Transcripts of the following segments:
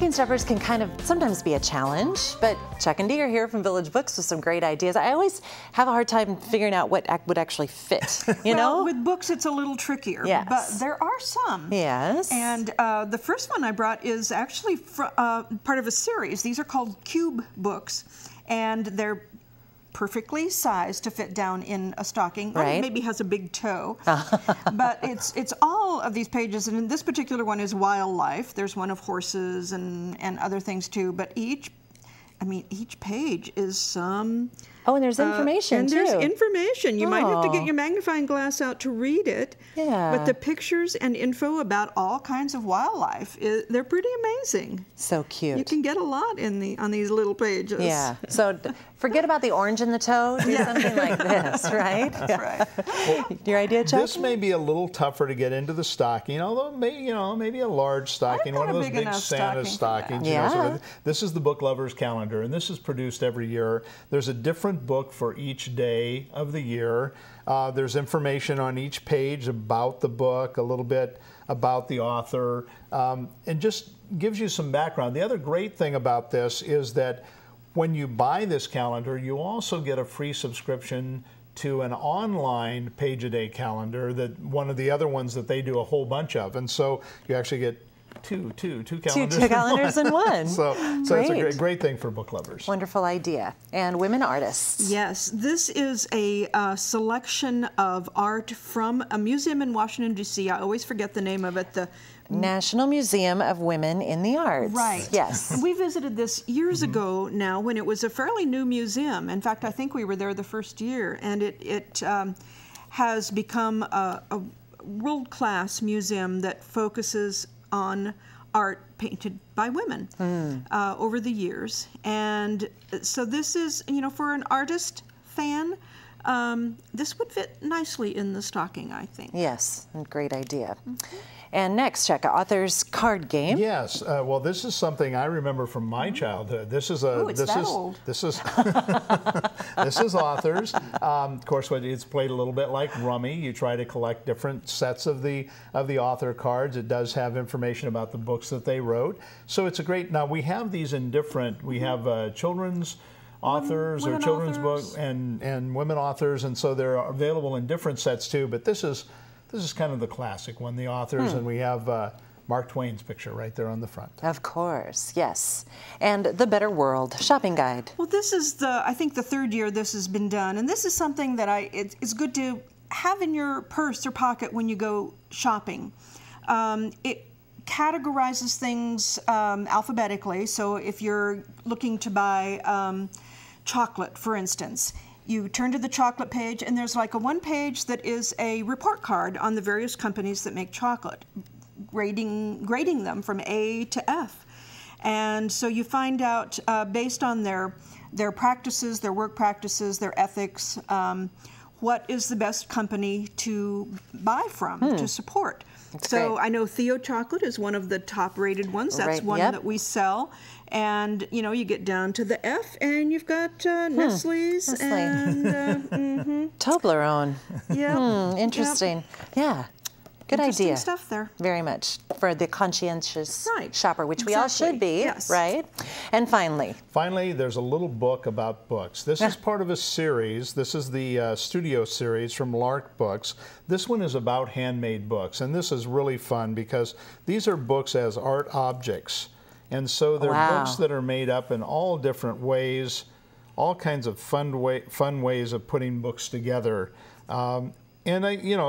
stocking stuffers can kind of sometimes be a challenge, but Chuck and Dee are here from Village Books with some great ideas. I always have a hard time figuring out what would actually fit, you know? With books, it's a little trickier, yes. but there are some. Yes. And the first one I brought is actually part of a series. These are called Cube books, and they're perfectly sized to fit down in a stocking. Right. Or maybe has a big toe. But it's all of these pages, and in this particular one is wildlife. There's one of horses and other things too, but each page is some... Oh, and there's information too. And there's information. You might have to get your magnifying glass out to read it. Yeah. But the pictures and info about all kinds of wildlife, they're pretty amazing. So cute. You can get a lot on these little pages. Yeah. So forget about the orange in the toe. Do something like this, right? That's right. Well, your idea, Chuck? This may be a little tougher to get into the stocking, although maybe a large stocking, one of those big Santa stockings. Yeah. You know, so this is the Book Lovers Calendar, and this is produced every year. There's a different book for each day of the year. There's information on each page about the book, a little bit about the author, and just gives you some background. The other great thing about this is that when you buy this calendar, you also get a free subscription to an online page-a-day calendar, that one of the other ones that they do a whole bunch of, and so you actually get two calendars in one. So it's a great thing for book lovers. Wonderful idea. And women artists. Yes, this is a selection of art from a museum in Washington, D.C. I always forget the name of it. The National Museum of Women in the Arts. Right. Yes. And we visited this years ago now when it was a fairly new museum. In fact, I think we were there the first year, and it has become a world-class museum that focuses on art painted by women over the years. And so this is, for an artist fan, this would fit nicely in the stocking, I think. Yes, great idea. And next, Chuck, author's card game. Yes, well, this is something I remember from my childhood. This is old. This is authors. Of course, it's played a little bit like Rummy. You try to collect different sets of the author cards. It does have information about the books that they wrote. So it's a great. Now we have these in different. We have children's authors or children's books and women authors, and so they're available in different sets too. But this is kind of the classic one, the authors, and we have Mark Twain's picture right there on the front. Of course, yes. And The Better World shopping guide. Well, this is I think the third year this has been done, and this is something that it's good to have in your purse or pocket when you go shopping. It categorizes things alphabetically, so if you're looking to buy chocolate, for instance, you turn to the chocolate page, and there's like a one page that is a report card on the various companies that make chocolate, grading them from A to F. And so you find out, based on their practices, their work practices, their ethics, what is the best company to buy from, to support. That's so great. I know Theo Chocolate is one of the top rated ones. That's one that we sell. And, you get down to the F, and you've got Nestle's and Toblerone. Yeah. Interesting. Yeah. Good Interesting idea. stuff there. Very much for the conscientious shopper, which we all Exactly. should be, Yes. right? And finally, there's a little book about books. This is part of a series. This is the studio series from Lark Books. This one is about handmade books, and this is really fun because these are books as art objects. And so they're books that are made up in all different ways, all kinds of fun ways of putting books together. And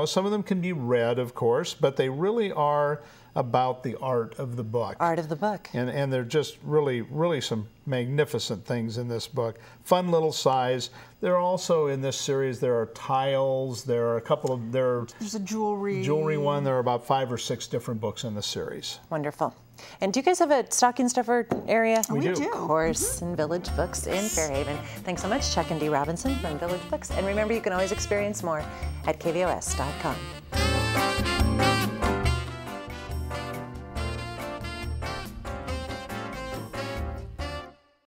some of them can be read, of course, but they really are about the art of the book. Art of the book. And they're just really some magnificent things in this book. Fun little size. There are also in this series, there are tiles, there are a couple of, there's a jewelry one. There are about 5 or 6 different books in the series. Wonderful. And do you guys have a stocking stuffer area? We do. Of course, in Village Books in Fairhaven. Thanks so much, Chuck and Dee Robinson from Village Books. And remember, you can always experience more at kvos.com.